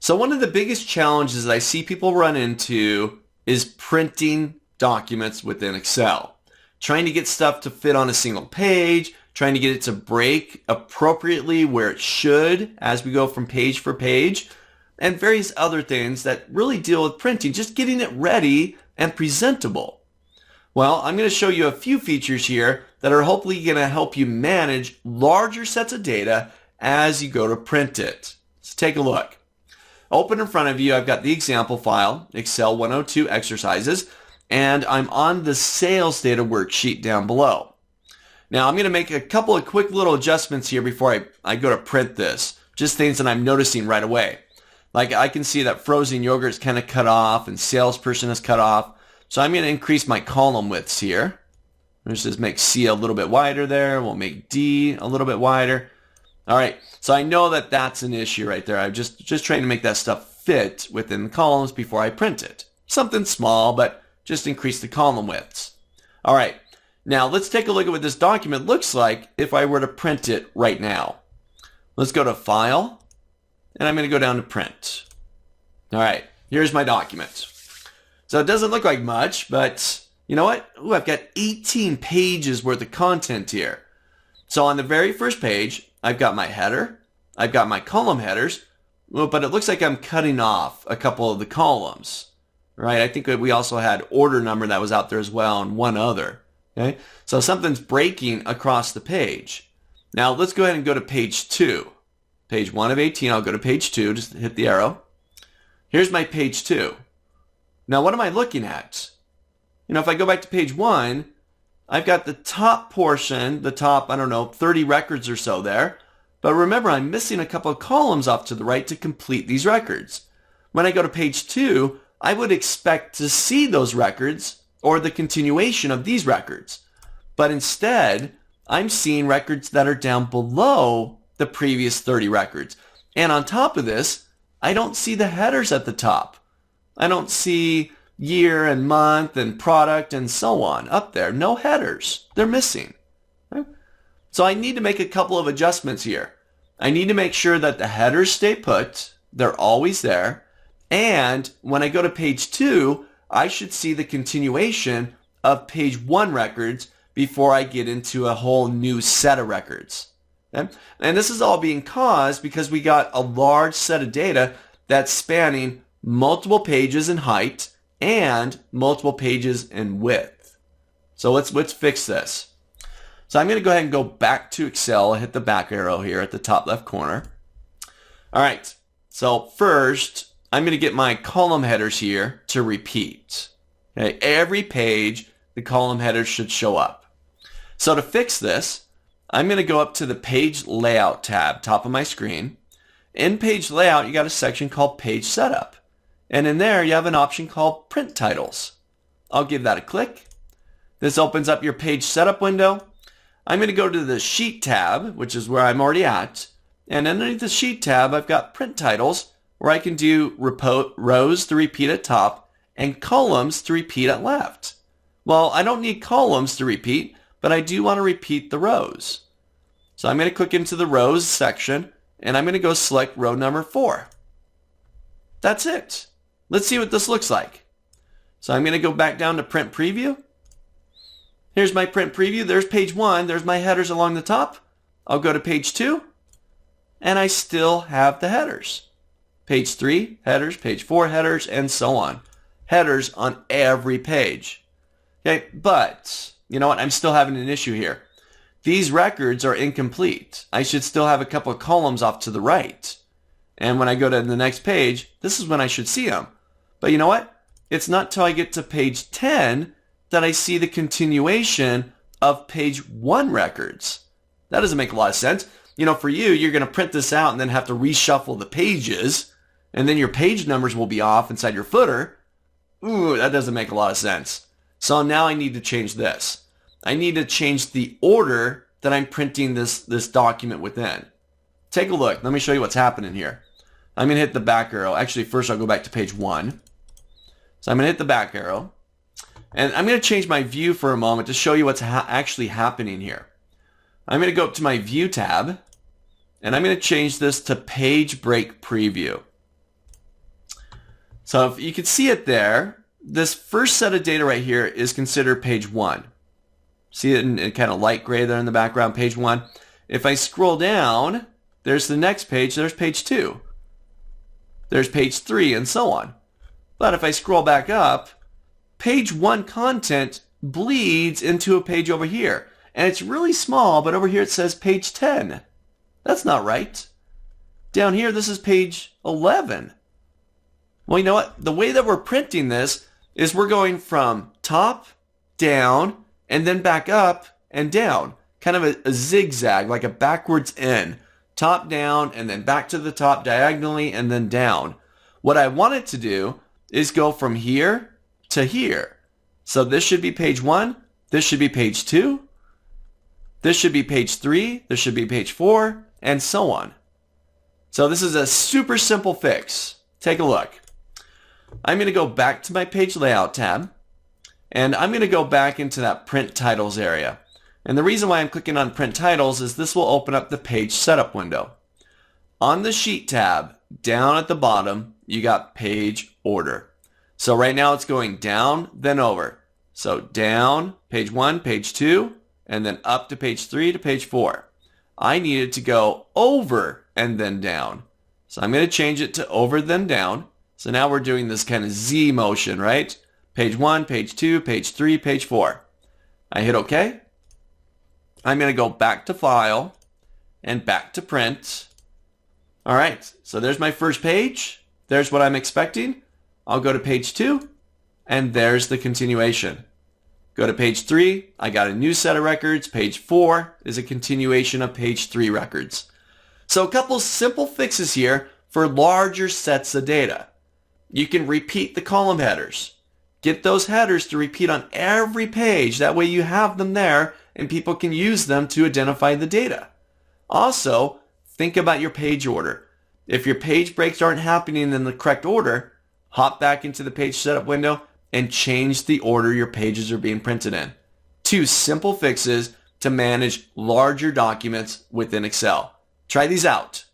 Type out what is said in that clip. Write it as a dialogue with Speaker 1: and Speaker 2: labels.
Speaker 1: So one of the biggest challenges that I see people run into is printing documents within Excel. Trying to get stuff to fit on a single page, trying to get it to break appropriately where it should as we go from page for page, and various other things that really deal with printing, just getting it ready and presentable. Well, I'm going to show you a few features here that are hopefully going to help you manage larger sets of data as you go to print it. Let's take a look. Open in front of you, I've got the example file, Excel 102 exercises, and I'm on the sales data worksheet down below. Now I'm going to make a couple of quick little adjustments here before I go to print this, just things that I'm noticing right away. Like I can see that frozen yogurt is kind of cut off and salesperson is cut off, so I'm going to increase my column widths here. Let's just make C a little bit wider there, we'll make D a little bit wider. All right, so I know that that's an issue right there. I'm just trying to make that stuff fit within the columns before I print it. Something small, but just increase the column widths. All right, now let's take a look at what this document looks like if I were to print it right now. Let's go to File, and I'm going to go down to Print. All right, here's my document. So it doesn't look like much, but you know what? Ooh, I've got 18 pages worth of content here. So on the very first page, I've got my header, I've got my column headers, but it looks like I'm cutting off a couple of the columns, right? I think that we also had order number that was out there as well and one other, okay? So something's breaking across the page. Now let's go ahead and go to page 2. Page 1 of 18, I'll go to page 2, just hit the arrow. Here's my page 2. Now what am I looking at? You know, if I go back to page 1, I've got the top portion, the top, 30 records or so there. But remember, I'm missing a couple of columns off to the right to complete these records. When I go to page 2, I would expect to see those records or the continuation of these records. But instead, I'm seeing records that are down below the previous 30 records. And on top of this, I don't see the headers at the top. I don't see year and month and product and so on up there. No headers. They're missing. Okay? So I need to make a couple of adjustments here. I need to make sure that the headers stay put. They're always there. And when I go to page 2, I should see the continuation of page 1 records before I get into a whole new set of records. Okay? And this is all being caused because we got a large set of data that's spanning multiple pages in height and multiple pages in width. So let's fix this. So I'm going to go ahead and go back to Excel, hit the back arrow here at the top left corner. All right, so first I'm going to get my column headers here to repeat. Okay, every page the column headers should show up. So to fix this, I'm going to go up to the Page Layout tab, top of my screen. In Page Layout, you got a section called Page Setup. And in there, you have an option called Print Titles. I'll give that a click. This opens up your page setup window. I'm going to go to the Sheet tab, which is where I'm already at. And underneath the Sheet tab, I've got Print Titles, where I can do rows to repeat at top and columns to repeat at left. Well, I don't need columns to repeat, but I do want to repeat the rows. So I'm going to click into the Rows section, and I'm going to go select row number 4. That's it. Let's see what this looks like. So I'm going to go back down to Print Preview. Here's my Print Preview. There's page 1. There's my headers along the top. I'll go to page 2, and I still have the headers. Page 3, headers. Page 4, headers, and so on. Headers on every page. Okay, but you know what? I'm still having an issue here. These records are incomplete. I should still have a couple of columns off to the right. And when I go to the next page, this is when I should see them. But you know what? It's not till I get to page 10 that I see the continuation of page 1 records. That doesn't make a lot of sense. You know, for you, you're going to print this out and then have to reshuffle the pages, and then your page numbers will be off inside your footer. Ooh, that doesn't make a lot of sense. So now I need to change this. I need to change the order that I'm printing this document within. Take a look. Let me show you what's happening here. I'm going to hit the back arrow. Actually, first I'll go back to page 1. So I'm going to hit the back arrow. And I'm going to change my view for a moment to show you what's actually happening here. I'm going to go up to my View tab, and I'm going to change this to Page Break Preview. So if you can see it there, this first set of data right here is considered page 1. See it in kind of light gray there in the background, page 1. If I scroll down, there's the next page, there's page 2. There's page 3 and so on. But if I scroll back up, page 1 content bleeds into a page over here. And it's really small, but over here it says page 10. That's not right. Down here, this is page 11. Well, you know what? The way that we're printing this is we're going from top, down, and then back up and down. Kind of a zigzag, like a backwards N. Top, down, and then back to the top diagonally, and then down. What I want it to do is go from here to here. So this should be page 1. This should be page 2. This should be page 3. This should be page 4, and so on. So this is a super simple fix. Take a look. I'm going to go back to my page layout tab, and I'm going to go back into that print titles area. And the reason why I'm clicking on print titles is this will open up the page setup window. On the sheet tab, down at the bottom, you got page order. So right now it's going down, then over. So down, page 1, page 2, and then up to page 3 to page 4. I needed to go over and then down. So I'm going to change it to over then down. So now we're doing this kind of Z motion, right? Page 1, page 2, page 3, page 4. I hit OK. I'm going to go back to File and back to Print. All right, so there's my first page. There's what I'm expecting. I'll go to page 2, and there's the continuation. Go to page 3. I got a new set of records. Page 4 is a continuation of page 3 records. So a couple simple fixes here for larger sets of data. You can repeat the column headers. Get those headers to repeat on every page. That way you have them there and people can use them to identify the data. Also, think about your page order. If your page breaks aren't happening in the correct order, hop back into the page setup window and change the order your pages are being printed in. 2 simple fixes to manage larger documents within Excel. Try these out.